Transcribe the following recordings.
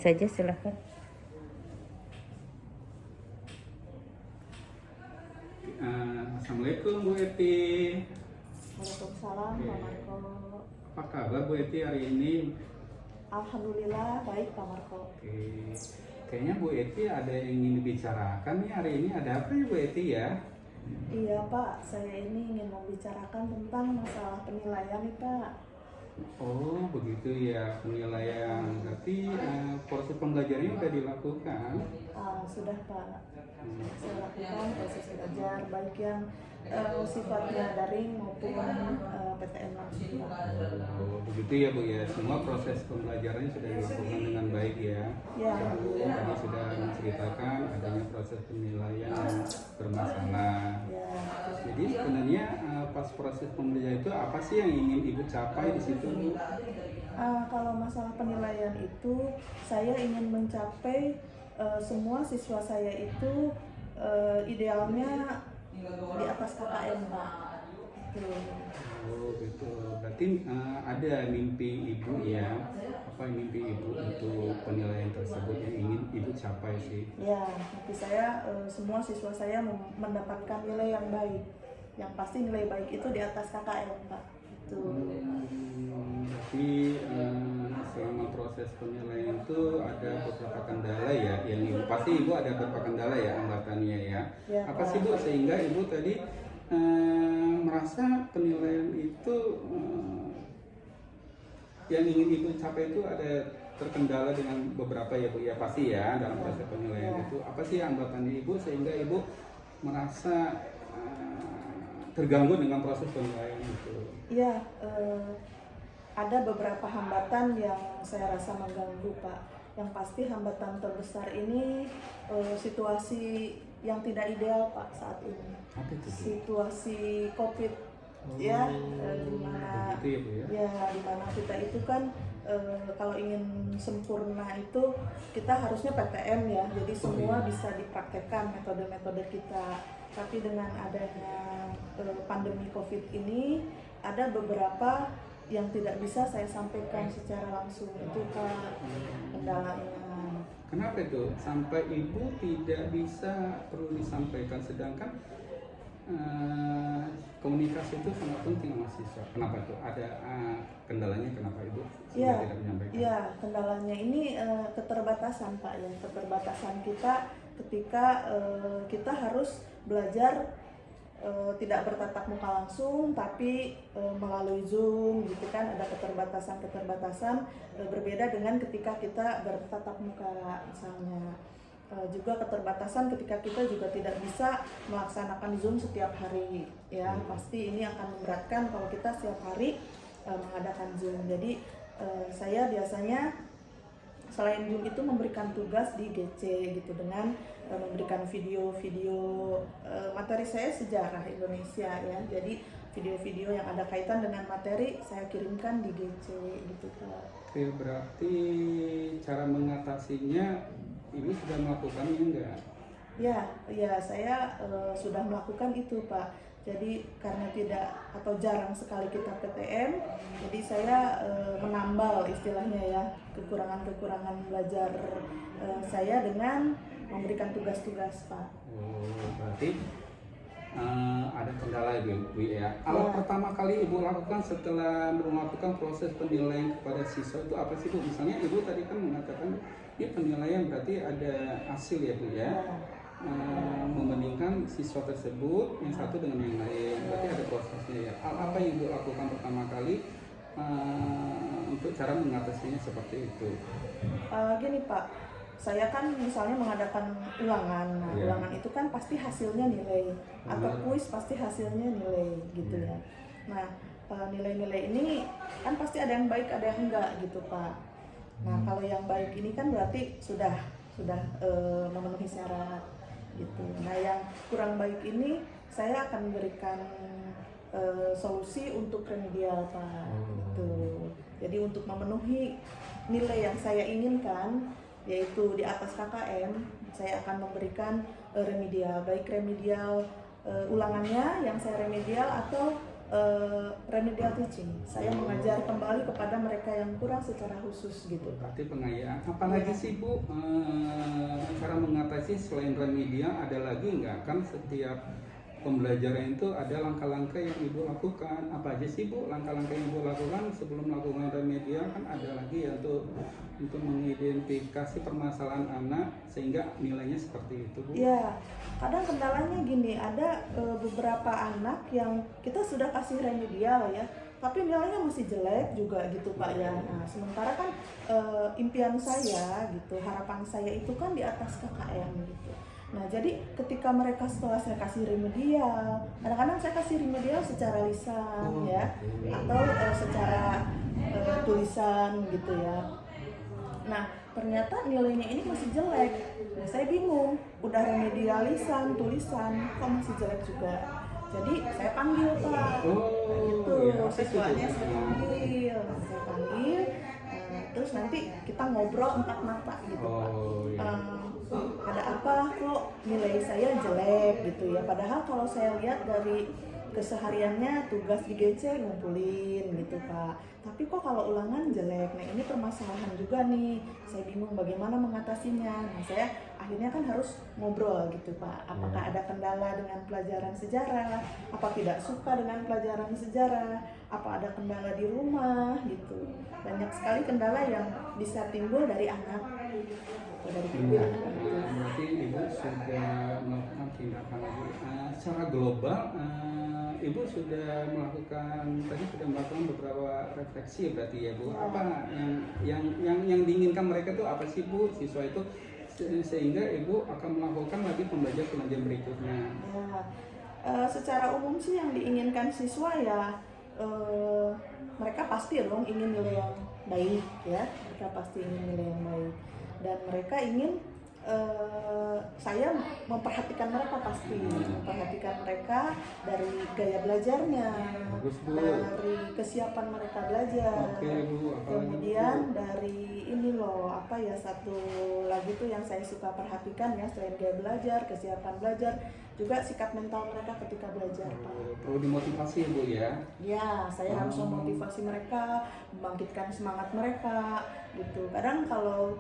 Saja silahkan. Assalamualaikum Bu Eti. Waalaikumsalam, Pak Marco. Apa kabar Bu Eti hari ini? Alhamdulillah baik, Pak Marco. Oke. Kayaknya Bu Eti ada yang ingin dibicarakan nih hari ini. Ada apa ya Bu Eti ya? Iya Pak, saya ini ingin membicarakan tentang masalah penilaian nih Pak. Oh begitu ya, penilaian. Berarti proses pembelajarannya sudah dilakukan. Sudah Pak, saya lakukan proses belajar baik yang sifatnya daring maupun PTM langsung Pak. Oh begitu ya Bu ya. Semua proses pembelajarannya sudah dilakukan dengan baik ya. Ya, Bu tadi sudah menceritakan adanya proses penilaian yang bermasalah. Ya, Jadi sebenarnya pas proses pembelajaran itu apa sih yang ingin Ibu capai di situ? kalau masalah penilaian itu saya ingin mencapai semua siswa saya itu idealnya di atas KKM Pak. Gitu. Oh gitu. Berarti ada mimpi Ibu ya? Apa mimpi Ibu untuk penilaian tersebut yang ingin Ibu capai sih? Ya, tapi saya semua siswa saya mendapatkan nilai yang baik. Yang pasti nilai baik itu di atas KKM Pak. Itu. Berarti selama proses penilaian itu ada beberapa kendala ya, yang Ibu pasti Ibu ada beberapa kendala ya anggapannya ya. Ya, Apa Pak. sih Bu sehingga Ibu tadi merasa penilaian itu yang ingin Ibu capai itu ada terkendala dengan beberapa ya Bu ya pasti ya dalam proses penilaian Ya. itu. Apa sih anggapannya Ibu sehingga Ibu merasa terganggu dengan proses penilaian itu? Iya, ada beberapa hambatan yang saya rasa mengganggu Pak. Yang pasti hambatan terbesar ini situasi yang tidak ideal Pak saat ini. Apa itu Bu? Situasi COVID ya, di mana begitu ya Bu ya? ya di mana kita itu kan kalau ingin sempurna itu kita harusnya PTM ya, jadi semua bisa dipraktekkan metode-metode kita. Tapi dengan adanya pandemi COVID ini ada beberapa yang tidak bisa saya sampaikan secara langsung, itu Pak kendalanya. Kenapa itu? Sampai Ibu tidak bisa perlu disampaikan sedangkan komunikasi itu sangat penting sama siswa. Kenapa itu? Ada kendalanya kenapa Ibu Ya, tidak menyampaikan? ya kendalanya ini keterbatasan Pak ya, keterbatasan kita ketika kita harus belajar tidak bertatap muka langsung tapi melalui Zoom gitu kan, ada keterbatasan berbeda dengan ketika kita bertatap muka misalnya. Juga keterbatasan ketika kita juga tidak bisa melaksanakan Zoom setiap hari ya, pasti ini akan memberatkan kalau kita setiap hari mengadakan Zoom. Jadi saya biasanya selain Zoom itu memberikan tugas di GC gitu dengan memberikan video-video materi saya sejarah Indonesia ya. Jadi video-video yang ada kaitan dengan materi saya kirimkan di GC gitu Pak. Oke, berarti cara mengatasinya Ibu sudah melakukannya enggak? Ya, saya sudah melakukan itu Pak. Jadi karena tidak atau jarang sekali kita PTM, jadi saya menambal istilahnya ya kekurangan-kekurangan belajar saya dengan memberikan tugas-tugas Pak. Oh, berarti ada kendala Ibu ya. Hal pertama kali Ibu lakukan setelah melakukan proses penilaian kepada siswa itu apa sih Bu? Misalnya Ibu tadi kan mengatakan ini penilaian berarti ada hasil ya Bu ya. Membandingkan siswa tersebut yang satu dengan yang lain, berarti ada prosesnya ya. Apa yang Ibu lakukan pertama kali untuk cara mengatasinya seperti itu? Gini Pak, saya kan misalnya mengadakan ulangan, nah ulangan itu kan pasti hasilnya nilai, atau kuis pasti hasilnya nilai gitu ya. Nah nilai-nilai ini kan pasti ada yang baik ada yang enggak gitu Pak. Nah kalau yang baik ini kan berarti sudah memenuhi syarat gitu. Nah yang kurang baik ini saya akan memberikan solusi untuk remedial Pak gitu. Jadi untuk memenuhi nilai yang saya inginkan yaitu di atas KKM, saya akan memberikan remedial, baik remedial ulangannya yang saya remedial atau remedial teaching. Saya mengajar kembali kepada mereka yang kurang secara khusus gitu. Berarti pengayaan. Apalagi sih Bu, cara mengatasi selain remedial ada lagi nggak? Kan setiap pembelajaran itu ada langkah-langkah yang Ibu lakukan. Apa aja sih Bu langkah-langkah yang Ibu lakukan sebelum melakukan remedial? Kan ada lagi ya untuk mengidentifikasi permasalahan anak sehingga nilainya seperti itu Bu. Ya, kadang kendalanya gini, ada beberapa anak yang kita sudah kasih remedial ya, tapi nilainya masih jelek juga gitu Pak ya. Nah, sementara kan impian saya gitu, harapan saya itu kan di atas KKM gitu. Nah, jadi ketika mereka setelah saya kasih remedial, kadang-kadang saya kasih remedial secara lisan ya, atau secara tulisan gitu ya. Nah, ternyata nilainya ini masih jelek. Nah, saya bingung, udah remedial lisan, tulisan, kok masih jelek juga. Jadi saya panggil Pak, gitu, iya, siswanya saya panggil, terus nanti kita ngobrol empat mata gitu Pak. Iya. Ada apa kok nilai saya jelek gitu ya, padahal kalau saya lihat dari kesehariannya tugas di GC ngumpulin gitu Pak, tapi kok kalau ulangan jelek. Nah, ini permasalahan juga nih, saya bingung bagaimana mengatasinya. Nah, saya akhirnya kan harus ngobrol gitu Pak, apakah ada kendala dengan pelajaran sejarah, apa tidak suka dengan pelajaran sejarah, apa ada kendala di rumah gitu. Banyak sekali kendala yang bisa timbul dari anak, dari Iya, berarti Ibu sudah melakukan tindakan lagi. Secara global, Ibu sudah melakukan beberapa refleksi berarti ya Bu. Apa yang diinginkan mereka itu apa sih Bu, siswa itu sehingga Ibu akan melakukan lagi pembelajaran berikutnya. Ya, secara umum sih yang diinginkan siswa ya mereka pasti dong ingin nilai yang baik ya, mereka pasti ingin nilai yang baik. Dan mereka ingin saya memperhatikan mereka, pasti memperhatikan mereka dari gaya belajarnya, dari kesiapan mereka belajar. Kemudian dari ini loh, apa ya, satu lagi tuh yang saya suka perhatikan ya, selain gaya belajar, kesiapan belajar, juga sikap mental mereka ketika belajar Pak. Perlu dimotivasi Bu ya? Ya, saya harus memotivasi mereka, membangkitkan semangat mereka gitu. Kadang kalau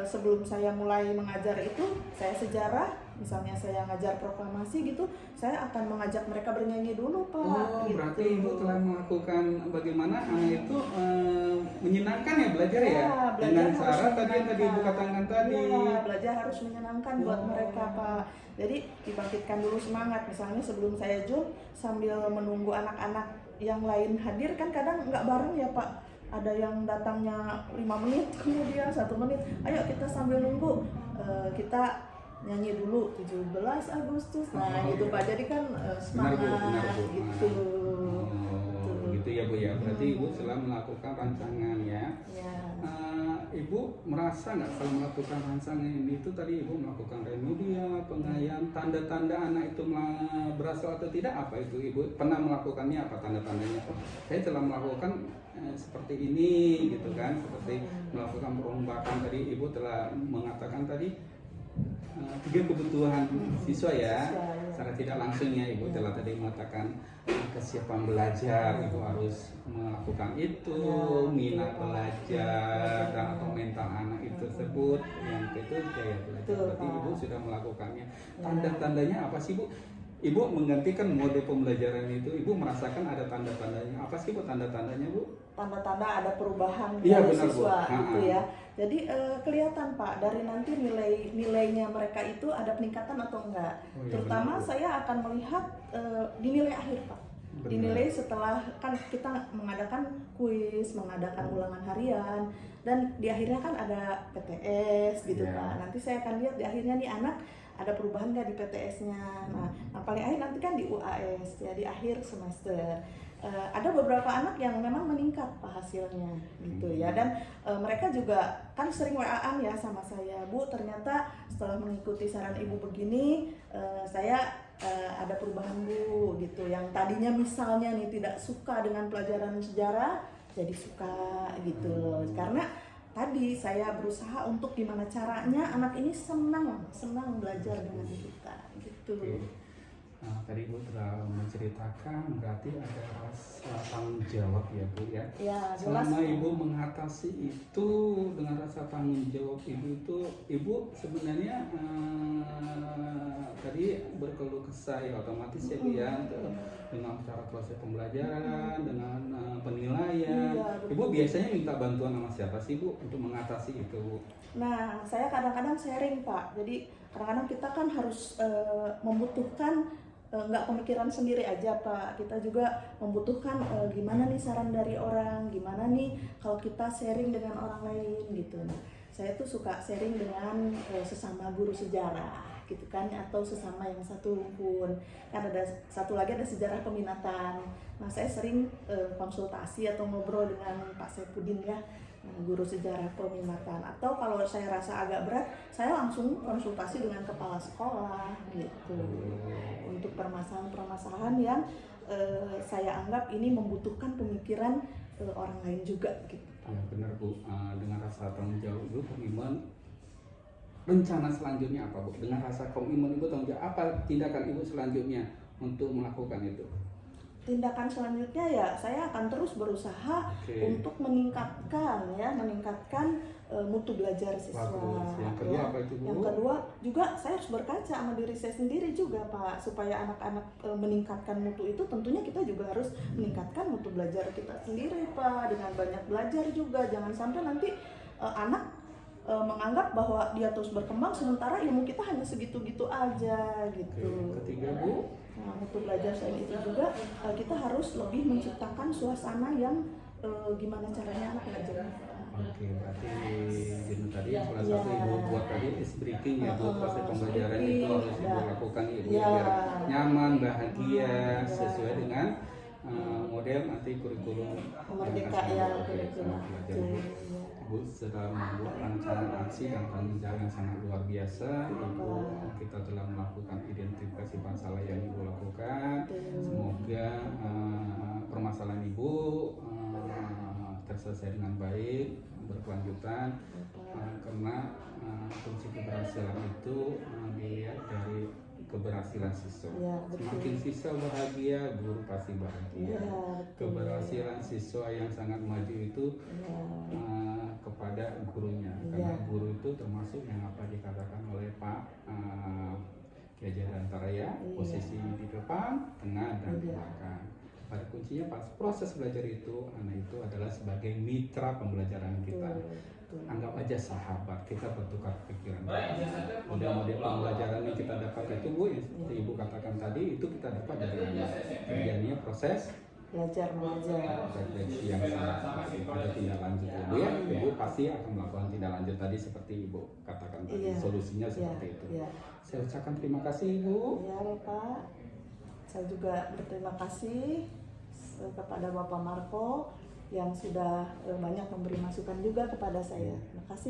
sebelum saya mulai mengajar itu, saya sejarah, misalnya saya ngajar proklamasi gitu, saya akan mengajak mereka bernyanyi dulu Pak. Gitu. Berarti Ibu telah melakukan bagaimana anak itu menyenangkan ya belajar ya? Dengan cara tadi yang tadi Ibu katakan tadi. Ya, belajar harus menyenangkan buat mereka Pak. Jadi dibangkitkan dulu semangat. Misalnya sebelum saya Zoom sambil menunggu anak-anak yang lain hadir, kan kadang nggak bareng ya Pak. Ada yang datangnya 5 menit, kemudian 1 menit. Ayo kita sambil nunggu, kita nyanyi dulu 17 Agustus. Nah gitu Pak, jadi kan semangat. Benar, Bu. Gitu. Gitu ya Bu ya, berarti Ibu telah melakukan rancangan ya. Ibu merasa nggak setelah melakukan rancangan ini itu tadi Ibu melakukan remedial, pengayaan, tanda-tanda anak itu berasal atau tidak, apa itu Ibu pernah melakukannya, apa tanda-tandanya? Saya telah melakukan seperti ini gitu kan, seperti melakukan perombakan tadi Ibu telah mengatakan tadi 3 kebutuhan siswa ya, secara tidak langsungnya Ibu telah tadi mengatakan kesiapan belajar, Ibu harus melakukan itu, minat belajar dan atau mental anak itu tersebut, yang itu gaya belajar. Berarti Ibu sudah melakukannya. Tanda-tandanya apa sih Bu? Ibu menggantikan mode pembelajaran itu, Ibu merasakan ada tanda-tandanya. Apa sih Bu tanda-tandanya Bu? Tanda-tanda ada perubahan Iya, dari benar, siswa Bu. gitu ya. Jadi kelihatan Pak, dari nanti nilainya mereka itu ada peningkatan atau enggak. Terutama benar, saya akan melihat di nilai akhir Pak. Benar. Dinilai setelah kan kita mengadakan kuis, mengadakan ulangan harian, dan di akhirnya kan ada PTS gitu Pak. Nanti saya akan lihat di akhirnya nih anak ada perubahan nggak di PTS-nya. Nah, paling akhir nanti kan di UAS ya, di akhir semester. Ada beberapa anak yang memang meningkat Pak hasilnya gitu ya, dan mereka juga kan sering WA-an ya sama saya, Bu ternyata setelah mengikuti saran Ibu begini saya ada perubahan Bu gitu, yang tadinya misalnya nih tidak suka dengan pelajaran sejarah jadi suka gitu loh, karena tadi saya berusaha untuk gimana caranya anak ini senang belajar dengan kita gitu. Tadi Ibu telah menceritakan berarti ada rasa tanggung jawab ya Bu ya. Ya, jelas. Selama Ibu mengatasi itu dengan rasa tanggung jawab Ibu itu, Ibu sebenarnya tadi berkeluh kesah ya otomatis ya Bu ya, dengan cara proses pembelajaran, dengan penilaian. Iya, betul. Ibu biasanya minta bantuan sama siapa sih Bu untuk mengatasi itu Bu? Nah, saya kadang-kadang sharing Pak. Jadi kadang-kadang kita kan harus membutuhkan nggak pemikiran sendiri aja Pak. Kita juga membutuhkan gimana nih saran dari orang, gimana nih kalau kita sharing dengan orang lain gitu. Nah, saya tuh suka sharing dengan sesama guru sejarah gitu kan, atau sesama yang satu rumpun. Kan ada satu lagi ada sejarah peminatan. Nah, saya sering konsultasi atau ngobrol dengan Pak Saipudin ya, guru sejarah peminatan. Atau kalau saya rasa agak berat, saya langsung konsultasi dengan kepala sekolah gitu, untuk permasalahan-permasalahan yang saya anggap ini membutuhkan pemikiran orang lain juga gitu. Ya benar Bu, dengan rasa tanggung jawab Ibu, komitmen, rencana selanjutnya apa Bu? Dengan rasa komitmen Ibu, tanggung jawab apa tindakan Ibu selanjutnya untuk melakukan itu? Tindakan selanjutnya ya saya akan terus berusaha untuk meningkatkan mutu belajar siswa. Bagus. Yang kedua ya. apa itu Bu? Yang kedua juga saya harus berkaca sama diri saya sendiri juga Pak, supaya anak-anak meningkatkan mutu itu tentunya kita juga harus meningkatkan mutu belajar kita sendiri Pak, dengan banyak belajar juga. Jangan sampai nanti anak menganggap bahwa dia terus berkembang sementara ilmu kita hanya segitu-gitu aja gitu. Ketiga Bu? Nah, untuk belajar selain itu juga kita harus lebih menciptakan suasana yang gimana caranya anak belajar. Oke, berarti Dino tadi salah satu Ibu buat tadi is breaking ya Bu, proses pembelajaran itu harus Ibu lakukan Ibu biar nyaman, bahagia, sesuai dengan model nanti kurikulum Merdeka ya, kurikulum. Ibu sedang membuat rancangan aksi dan tanggung jawab yang sangat luar biasa. Ibu, kita telah melakukan identifikasi masalah yang Ibu lakukan. Semoga permasalahan Ibu terselesai dengan baik, berkelanjutan, karena kunci keberhasilan itu dilihat dari keberhasilan siswa. Ya, semakin siswa bahagia, guru pasti bahagia. Ya, keberhasilan siswa yang sangat maju itu kepada gurunya, karena guru itu termasuk yang apa dikatakan oleh Pak Kiai Haji Dantara ya, posisi di depan, tengah, dan di belakang. Pada kuncinya pas proses belajar itu, anak itu adalah sebagai mitra pembelajaran kita. Anggap aja sahabat, kita bertukar pikiran. Model-model pembelajaran yang kita dapat itu Bu, yang seperti Ibu katakan tadi, itu kita dapat dari anak. Terjadinya proses belajar mengajar. Refleksi yang sangat ada tindak lanjut Bu ya. Ibu pasti akan melakukan tindak lanjut tadi seperti Ibu katakan tadi. Solusinya seperti itu. Saya ucapkan terima kasih Ibu. Ya Pak, saya juga berterima kasih kepada Bapak Marco yang sudah banyak memberi masukan juga kepada saya. Terima kasih.